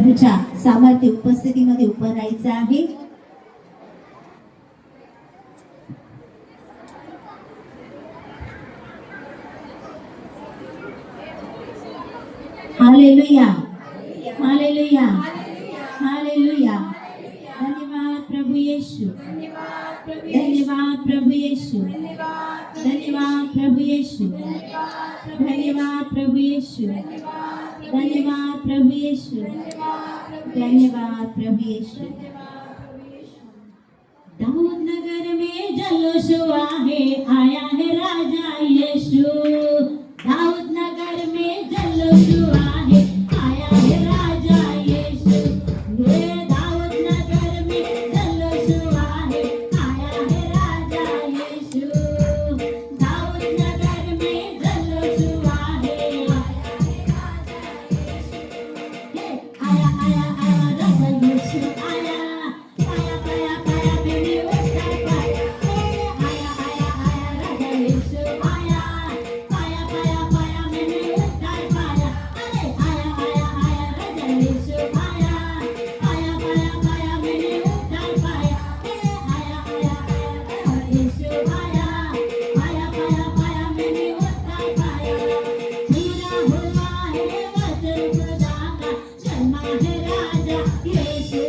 प्रभूच्या सामर्थ्य उपस्थितीमध्ये उभं राहायचं आहे. Hallelujah, hallelujah, hallelujah. धन्यवाद प्रभु येशू, धन्यवाद प्रभु येशू, धन्यवाद प्रभु येशू, धन्यवाद प्रभु येशू, धन्यवाद प्रभु येशू, धन्यवाद प्रभु येशू. दाऊद नगर में जल्लोष आहे, आया है राजा यीशु. दाऊद नगर में जल्लोष आहे, आया है राजा यीशु. दाऊद नगर में जल्लोष आहे, आया है राजा यीशु. दाऊद नगर में जल्लोष आहे, आया आया आया राजा यीशु आया. पाया पाया पाया मैंने उठा पाया, आया आया आया राजा यीशु आया. पाया पाया पाया मैंने उठा पाया, अरे आया आया आया राजा यीशु आया. पाया पाया पाया मैंने उठा पाया, आया आया आया राजा यीशु आया. पाया पाया पाया मैंने उठा पाया. पूरा हुआ है वचन खुदा का, जन्मा है राजा यीशु.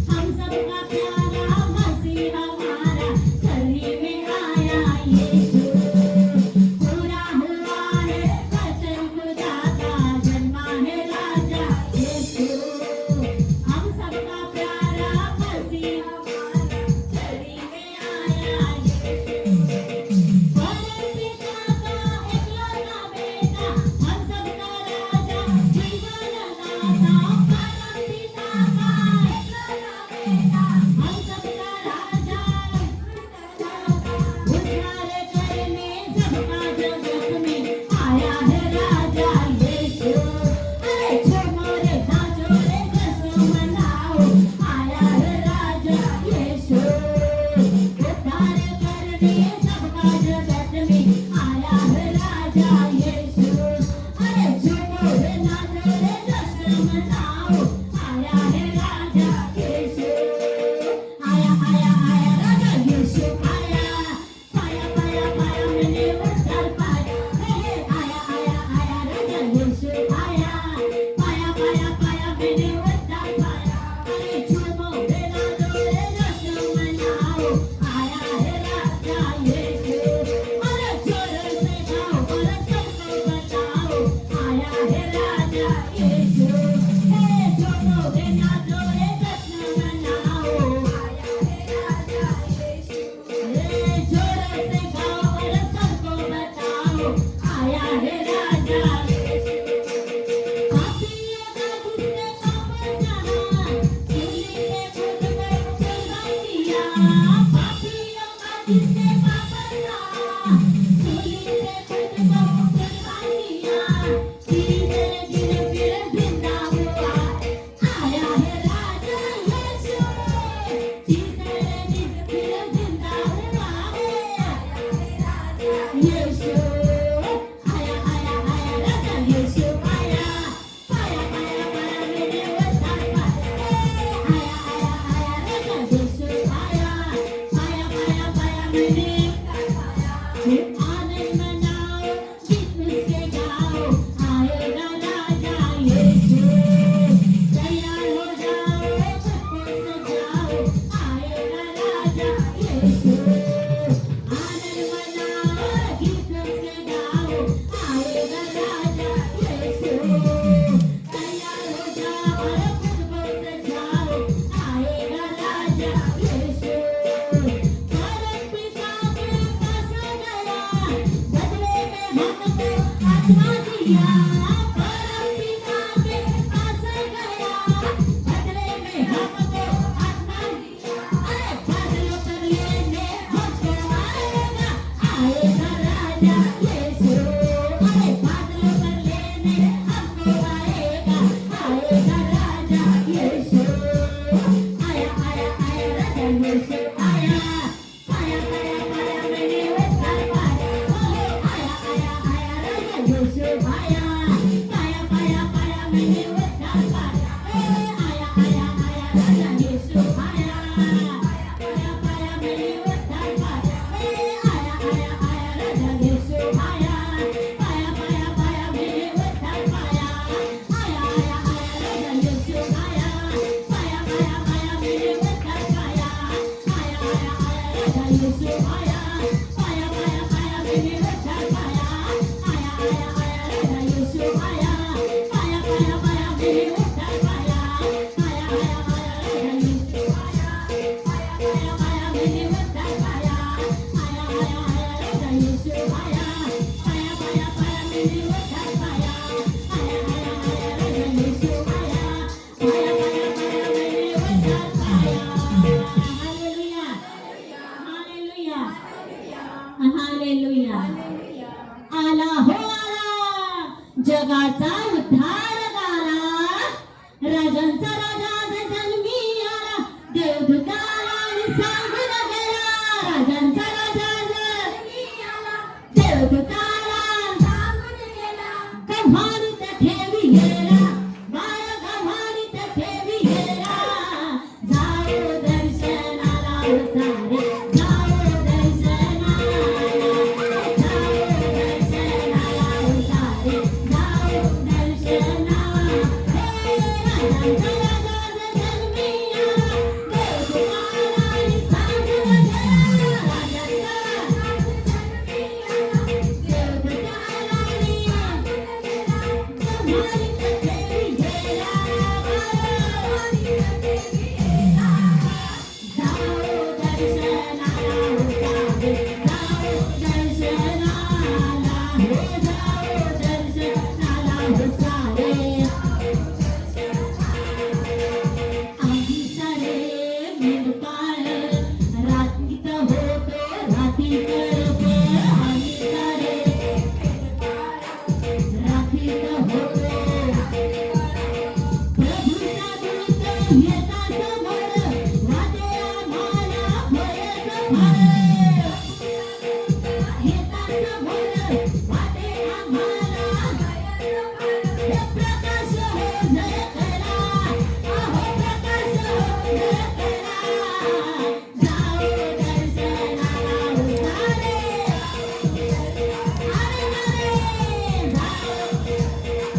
हम सबका प्यारा मसीह हमारा, धरती में आया यीशु. पूरा हुआ है वचन खुदा का, जन्मा है राजा यीशु. हम सबका प्यारा मसीह हमारा, धरती में आया यीशु. परम पिता का इकलौता बेटा, हम सबका राजा जीवन दाता. परम पिता का इकलौता बेटा, हम सबका राजा उद्धार करने सबका जगत में आया है राजा यीशु. अरे झूमो रे नाचो रे जश्न मनाओ, आया है राजा यीशु. उद्धार करने सबका जगत में आया है राजा यीशु. अरे झूमो रे नाचो रे जश्न मनाओ, आया है राजा यीशु. आया आया आया राजा यीशु आया. पाया पाया पाया मैंने उद्धार पाया, आया आया आया राजा यीशु आया. पाया पाया पाया मैंने उद्धार पाया, अरे झूमो रे नाचो रे जश्न मनाओ, आया है राजा यीशु. अरे जोर से गाओ और सबको बताओ, आया है राजा यीशु. झूमो रे नाचो रे जश्न मनाओ, आया है राजा यीशु. जोर से गाओ और सबको बताओ, आया है राजा यीशु. पापियों का दुष्ट पाप राजांचा राजा जन्मी आला देवदूताला आणि सांगून गेला राजांचा राजा जन्मी आला देवदूताला सांगून गेला कमानीत ठेवी गेला बाळ कमानीत ठेवी गेला जाओ दर्शनाला सारे जाओ दर्शनाला जाओ दर्शनाला सारे जाओ दर्शनाला राजांचा राजा जन्मी आला देवदूताला आणि सांगून गेला राजांचा राजा जन्मी आला देवदूताला आणि कमानीत ठेवी गेला कमानीत ठेवी गेला जाओ दर्शनाला सारे जाओ दर्शनाला जाओ दर्शनाला सारे आम्ही सारे मेंढपाळ रात्रीत होतो रात्रीत आम्ही सारे रात्रीत होतो प्रभूचा दूत येता समोर वाटे आम्हाला भयच फार येता समोर वाटे आम्हाला हे प्रकाश हो जय करा अहो प्रकाश हो जय करा जाओ दर्शनाला सारे अरे जाओ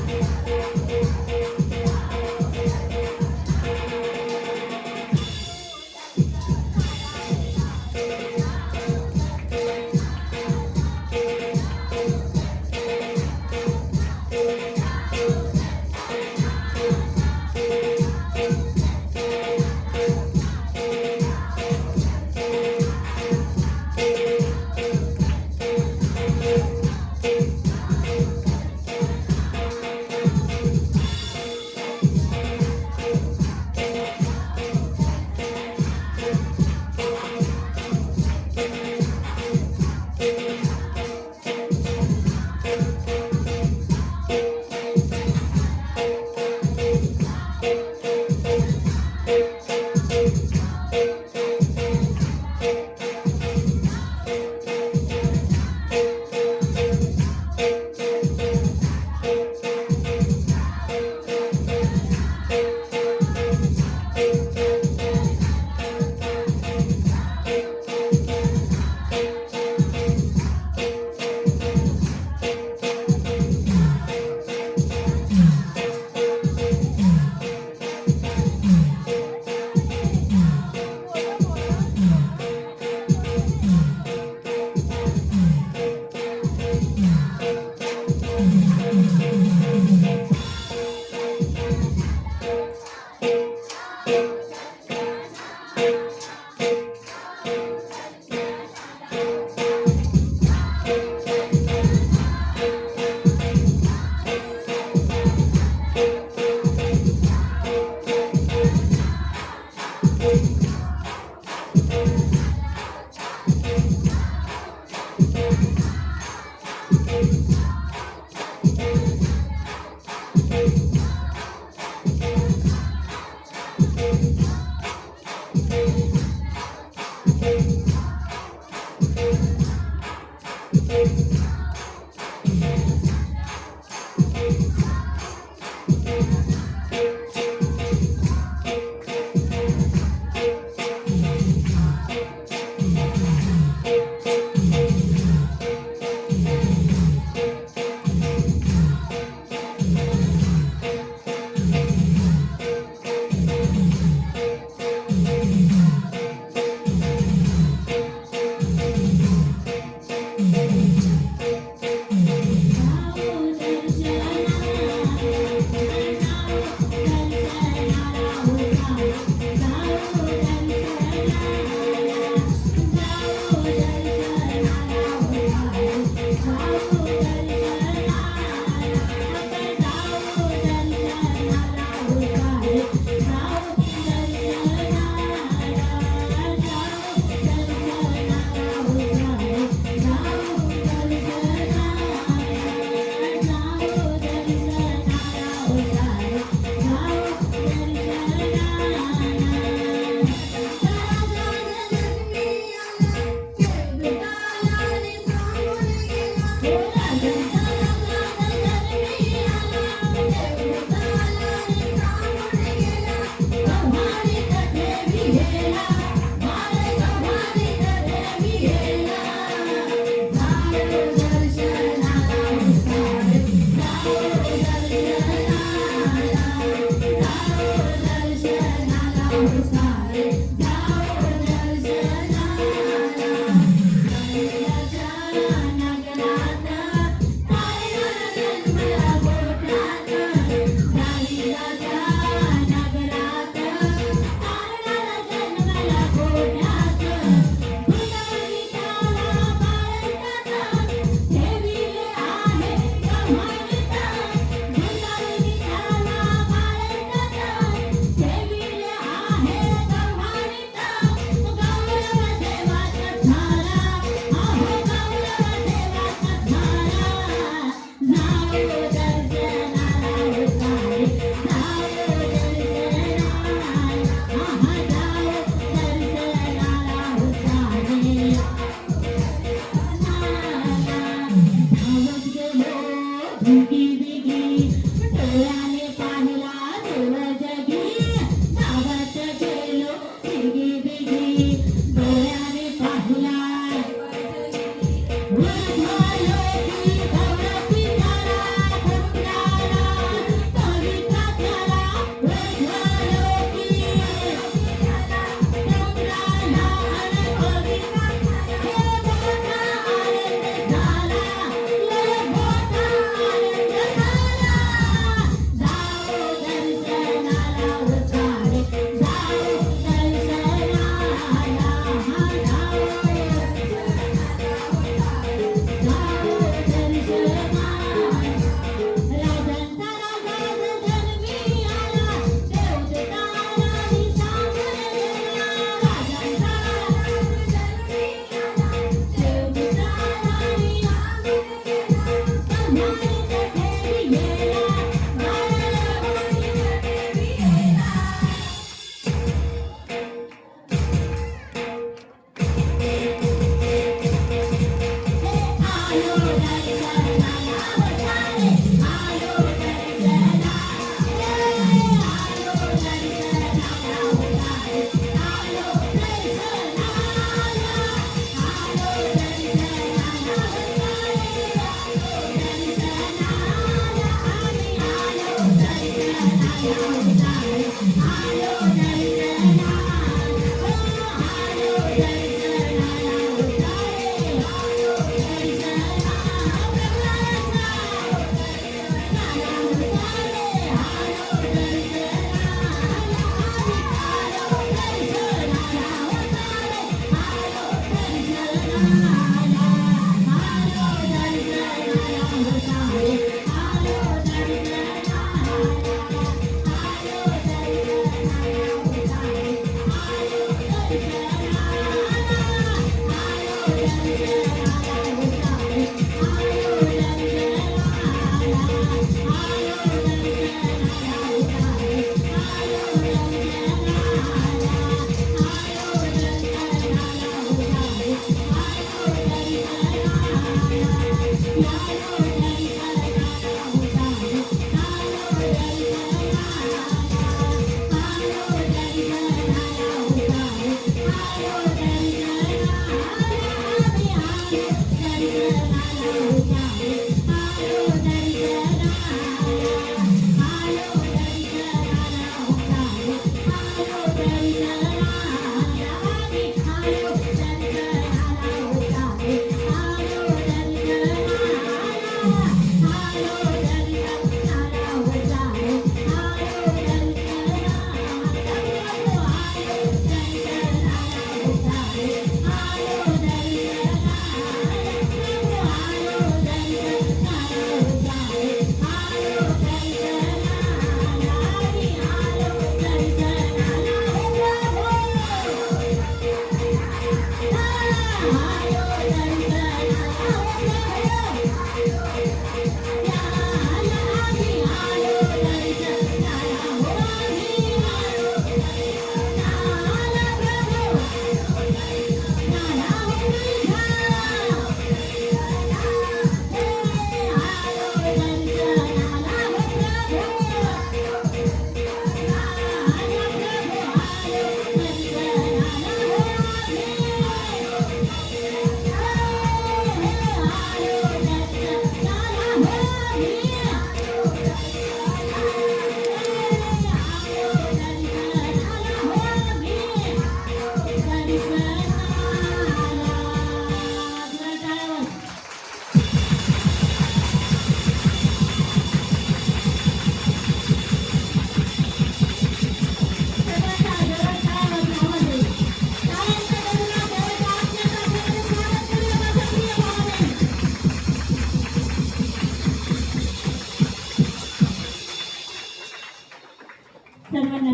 सारे जाओ दर्शनाला नंदाच्या नगरात ताईला जन्मला गोठ्यात ताईच्या नगरात ताईला जन्मला गोठ्यात भुतानी त्याला बाळंतात ठेविले आहे कमानीत भुतानी त्याला बाळंतात ठेविले आहे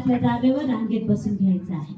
आपल्या जागेवर रांगेत बसून घ्यायचं आहे.